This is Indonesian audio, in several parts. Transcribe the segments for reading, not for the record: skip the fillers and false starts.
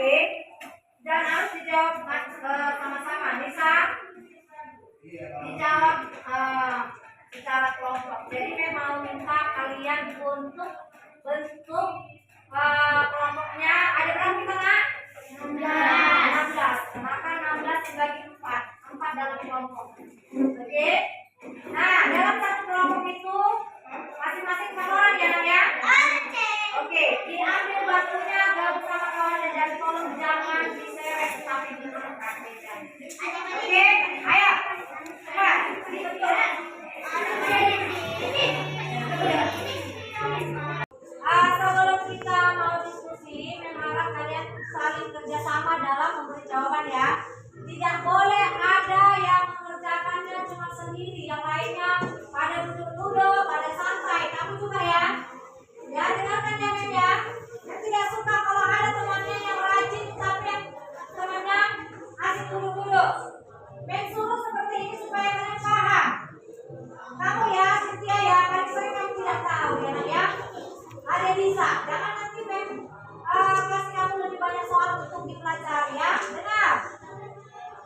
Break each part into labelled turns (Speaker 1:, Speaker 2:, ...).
Speaker 1: Oke. Dan harus dijawab sama-sama. Nisa dijawab secara kelompok. Jadi saya mau minta kalian untuk bentuk kelompoknya. Ada berapa kita, Nak? 16. Maka 16 dibagi 4 dalam kelompok. Oke. Nah, dalam satu kelompok itu masing-masing satu orang ya, Nak ya? Oke, diambil batunya gabung sama kawannya dan tolong jangan diseret tapi diperhatikan. Oke, ayo. Coba dibentuk. Sebelum kita mau diskusi, memang kalian saling kerjasama dalam memberi jawaban ya. Tidak boleh ada yang mengerjakannya cuma sendiri, yang lainnya pada duduk-duduk, pada santai. Kamu juga ya. Ya, dengarkan ya, Mem ya. Saya tidak suka kalau ada temannya yang rajin tapi yang temannya asik duduk-duduk. Mem suruh seperti ini supaya kalian paham. Kamu ya, Cynthia ya, paling sering kamu tidak tahu ya, Nak ya. Ada Lisa, jangan nanti Mem kasih kamu lebih banyak soal untuk dipelajari ya. Dengar.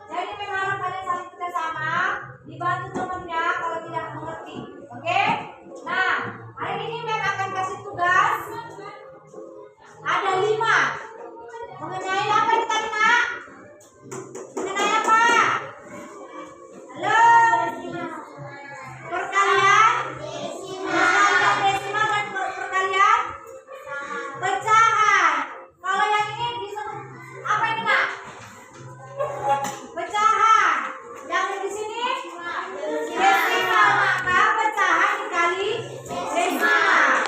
Speaker 1: Jadi Mem harap kalian saling kerjasama, dibantu temannya kalau tidak mengerti. Oke? Nah, hari ini Mem akan kasih tugas. Ada 5. Mengenai apa ini tadi, Nak? Mengenai apa? Halo? Perkalian? Perkalian desimal dan perkalian? Pecahan. Kalau yang ini disebut apa ini, Nak? Pecahan. Yang di sini? Desimal. Maka pecahan dikali desimal.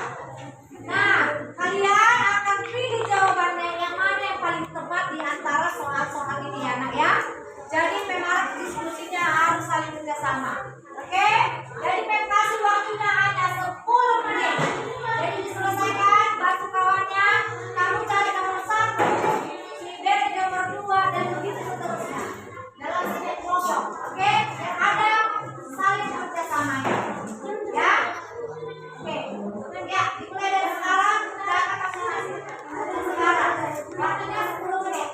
Speaker 1: Nah, kalian akan pilih jawabannya yang mana yang paling tepat di antara soal-soal ini ya, Nak ya. Jadi memang diskusinya harus saling kerjasama. Oke? Jadi memang kasih waktunya hanya 10 menit. Jadi diselesaikan, bantu kawannya. Kamu cari nomor 1, si B nomor 2 dan begitu seterusnya. Dalam setiap kelompok. Oke? Dan ada saling kerjasamanya. Ya? Oke. Ya, dimulai dari sekarang. Jangan kasih sekarang. Waktunya 10 menit.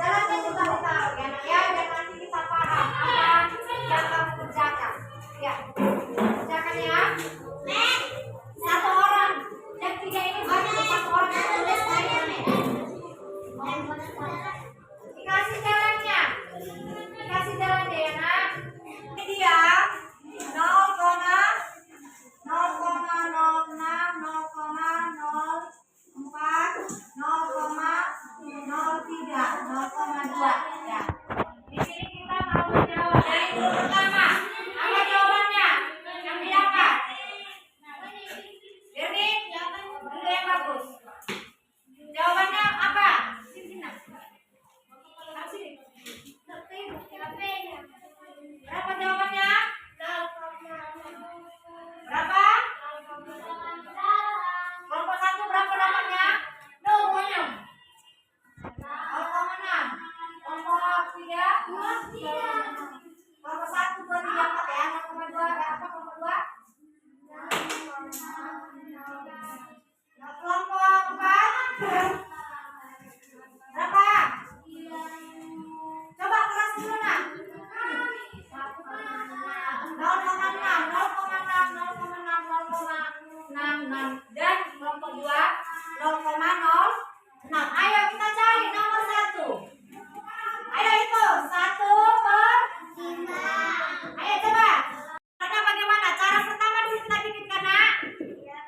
Speaker 1: Jalannya juga kita ya, Nak ya, dan nanti kita paham apa yang kamu kerjakan. Ya, kerjakan ya. Satu orang. Yang 3 ini banyak, 1 orang yang tulis saya. Dikasih jalannya. Dikasih jalannya ya, Nak. Ini dia 0,0,0,04,0,03,0,2 ya. Di sini kita mau menjawab dari grup pertama. Apa jawabannya? Yang didapat? Berni? Dulu yang bagus. Jawabannya apa? Sini. Berapa jawabannya? Berapa? Kelompok 1 berapa dapatnya? 0,6. Kelompok 3? Kelompok 1, 2, 3, 4 ya. 0,2 apa kelompok 2? Nah, kelompok 4 berapa? Coba kelas dulu, Nak. 0,6 dan kelompok 2 0,06. Ayo kita cari nomor 1. Ayo itu 1/5. Ayo coba. Karena bagaimana? Cara pertama dulu kita bikinkan, Nak.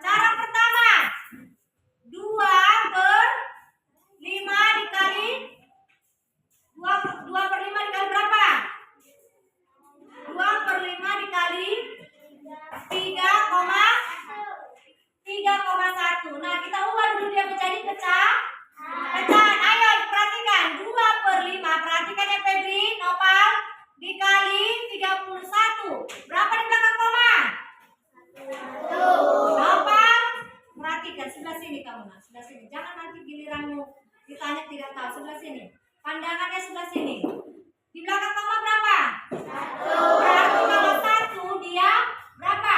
Speaker 1: Cara pertama 2/5 dikali 2/5 dikali berapa? 2/5 dikali 3,1. Nah, kita ubah dulu dia menjadi pecahan. Ayo perhatikan 2/5. Perhatikan ya, Febri, Nopal, dikali 31. Berapa di belakang koma? 1. Nopal, perhatikan sebelah sini kamu, Nak. Sebelah sini. Jangan nanti giliranmu ditanya tidak tahu. Sebelah sini. Pandangannya sebelah sini. Di belakang koma berapa? 1. Berarti kalau 1 dia berapa?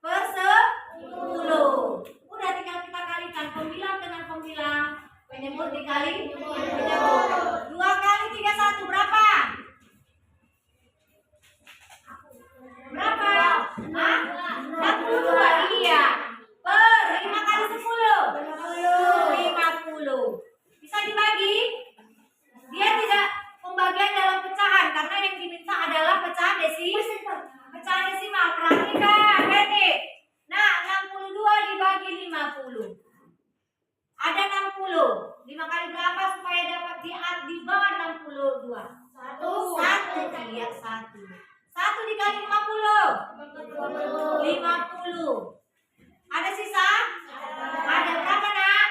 Speaker 1: Per 10. Udah tinggal kita kalikan pembilang dengan pembilang. Menyebut dikali menyebut. 2 kali 31 berapa? Berapa? Hah? 62. Iya. Per 5 kali 10. 50. Bisa dibagi? Dia tidak pembagian dalam pecahan karena yang diminta adalah pecahan pecahan desimal. Perhatikan, Benny. Nah, 62 dibagi 50. Ada 60. 5 kali berapa supaya dapat di bawah 62? 1. Iya, 1. 1 dikali 50. 50. Ada sisa? Ada berapa, Nak?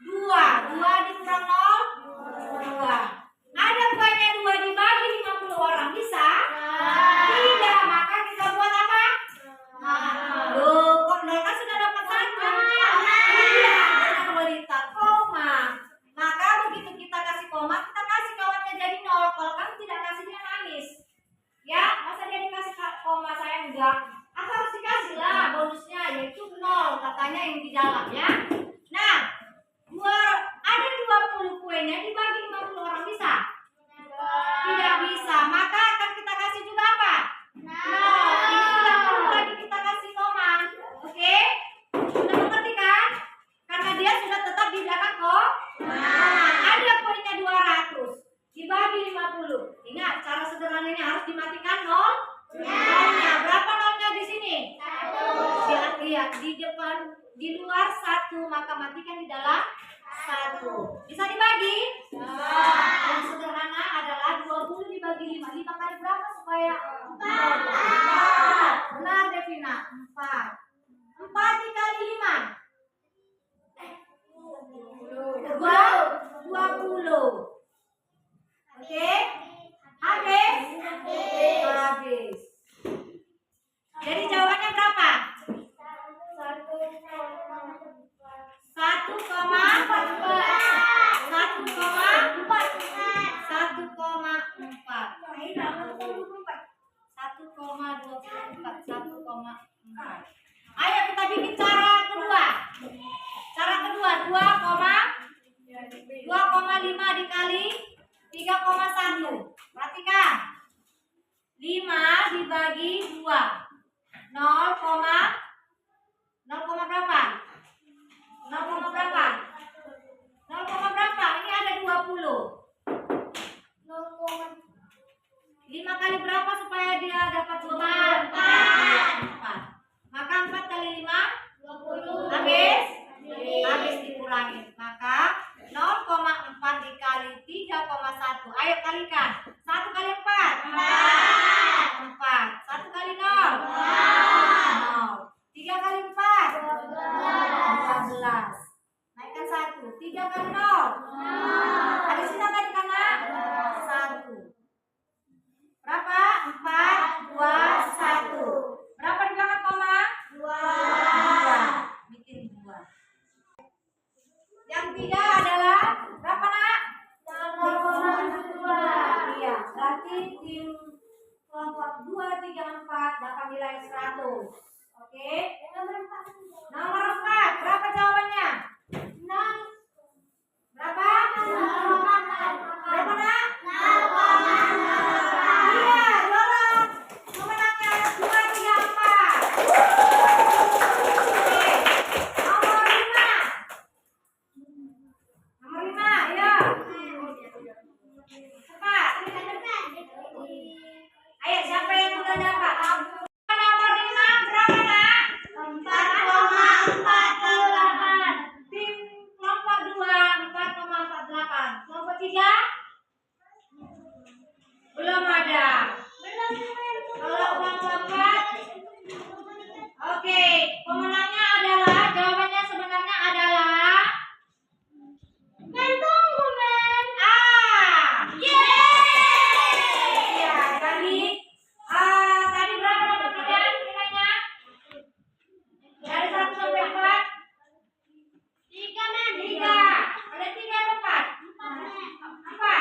Speaker 1: 2. 2 dikurang 0? 2. Ada buahnya 2 dibagi 50 orang, bisa? Tidak, maka kita buat apa? Loh, kok 0 kan sudah dapat 1? Iya, benar wanita, koma. Maka begitu kita kasih koma, kita kasih kawannya jadi 0. Kalau kamu tidak kasih, dia nangis. Ya, masa dia dikasih koma, saya enggak. Apa harus dikasih lah bonusnya, yaitu 0 katanya yang di dalam ya. Nah, ada 20 kuenya dibagi 50 orang, bisa? Tidak bisa, maka akan kita kasih juga apa? Ini tidak perlu lagi kita kasih koma. Oke? Sudah mengerti kan? Karena dia sudah tetap di belakang koma. Ada kuenya 200 dibagi 50. Ingat, cara sederhananya harus dimatikan 0. Nolnya. Berapa nolnya di sini? 1. Lihat, di depan, di luar 1, maka matikan di dalam 1. Bisa dibagi? Yang sederhana adalah 20 dibagi 5. 5 kali berapa supaya 4? Benar, Devina. 4. 4 dikali 5. 20. Oke? Habis? Habis. Jadi jawabannya berapa? 1,4. Ayo kita bikin cara kedua. Cara kedua 2,5 dikali 3,1. Perhatikan. 5 dibagi 2. 0, berapa? 0, berapa? 0, berapa? Ini ada 20. 5 kali berapa supaya dia dapat 4? Maka 4 kali 5 habis? Habis dikurangi. Maka 0,4 dikali 3,1. Ayo kalikan. 1 kali 4? 4. 1 kali 0? 0. 3 kali 4? 14. Naikkan 1. 3 kali 0? Ada sisa tadi kanan? 1. Berapa? 4, 2, 1. Berapa di belakang koma? 2. Bikin 2. Yang 3 adalah berapa, Nak? 0,2. Iya, berarti tim kelompok 2, 3, 4 dapat nilai 100. Oke? Nomor 4. Berapa jawabannya? 6. Berapa? 0,4. Berapa, Nak? 0,4. Iya, dorong. Pemenangnya 2, 3, 4. Oke. Nomor 5. Nomor 5, ya. Cepat. Ayo, siapa yang udah dapat? Nomor 5 berapa, Nak? 4,48. Tim kelompok 2 4,48. Kelompok 3 belum ada. Kalau kelompok 4, oke, pemenangnya adalah, jawabannya sebenarnya adalah yeay. Ya, tadi berapa dapat kalian nilainya? Dari 1 sampai 4? 3, Men. 3. Ada 3 atau 4? 4.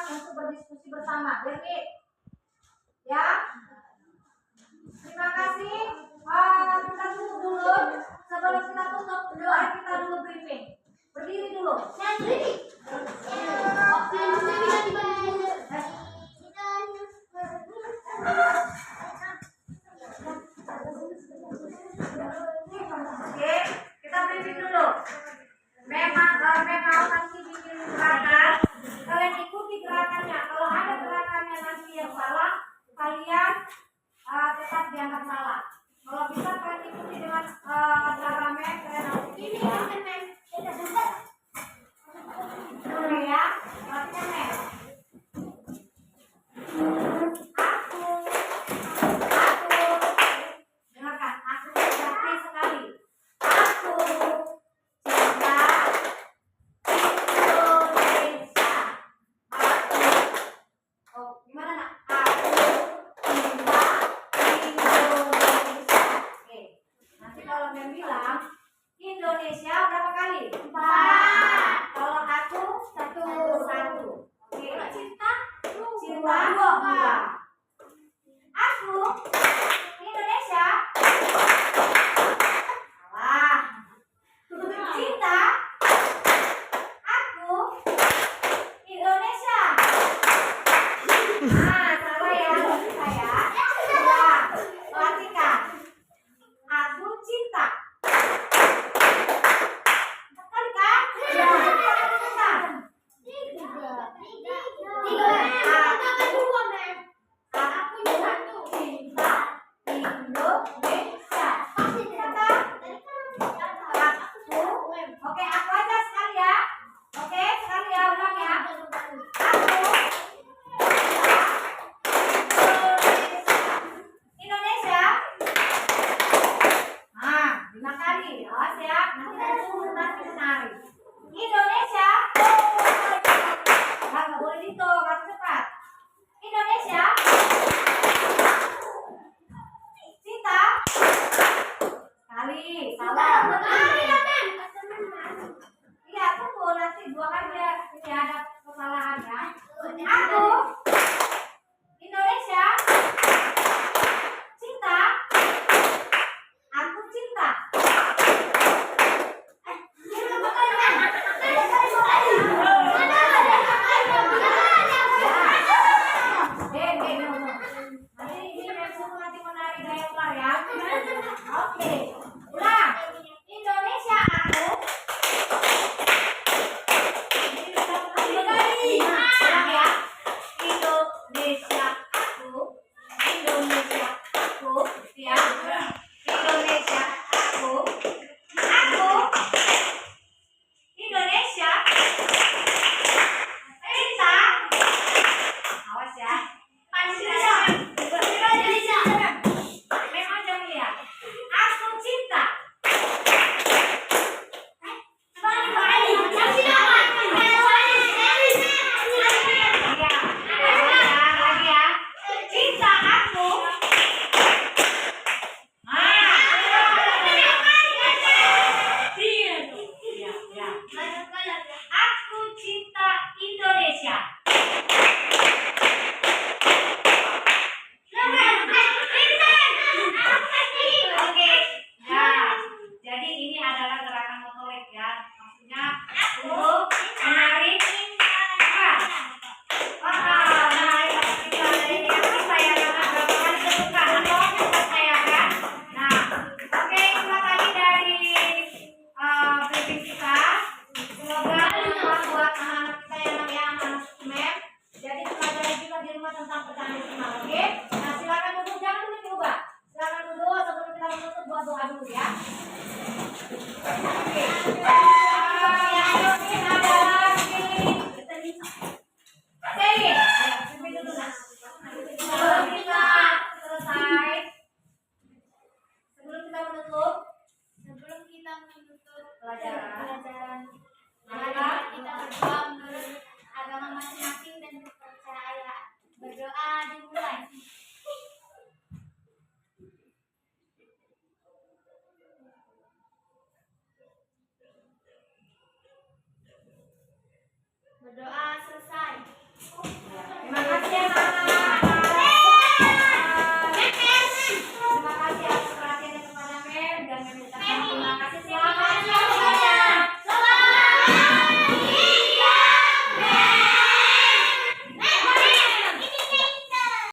Speaker 1: untuk berdiskusi bersama. Jadi, ya. Terima kasih. Kita tutup dulu. Sebelum kita tutup, kita dulu briefing. Berdiri dulu. Oke, kita briefing dulu. Memang nanti bikin gerakan. Kalian ikuti gerakannya. Kalau ada gerakannya nanti yang salah, kalian tetap dianggap salah. Kalau bisa kalian ikuti dengan cara mem, kalian harus ini ya. Oke ya, artinya mem. Dengarkan, aku berarti sekali. Aku cinta Indonesia. Oh, gimana nak? Aku cinta Indonesia. Oke. Nanti kalau Mem bilang Indonesia berapa kali? 4. Kalau aku satu. Oke. Cinta 2. Aku Indonesia. Salah. Cinta. Aku Indonesia. Salah ya, saya. Coba perhatikan. Aku cinta. Sekali kan? Cinta.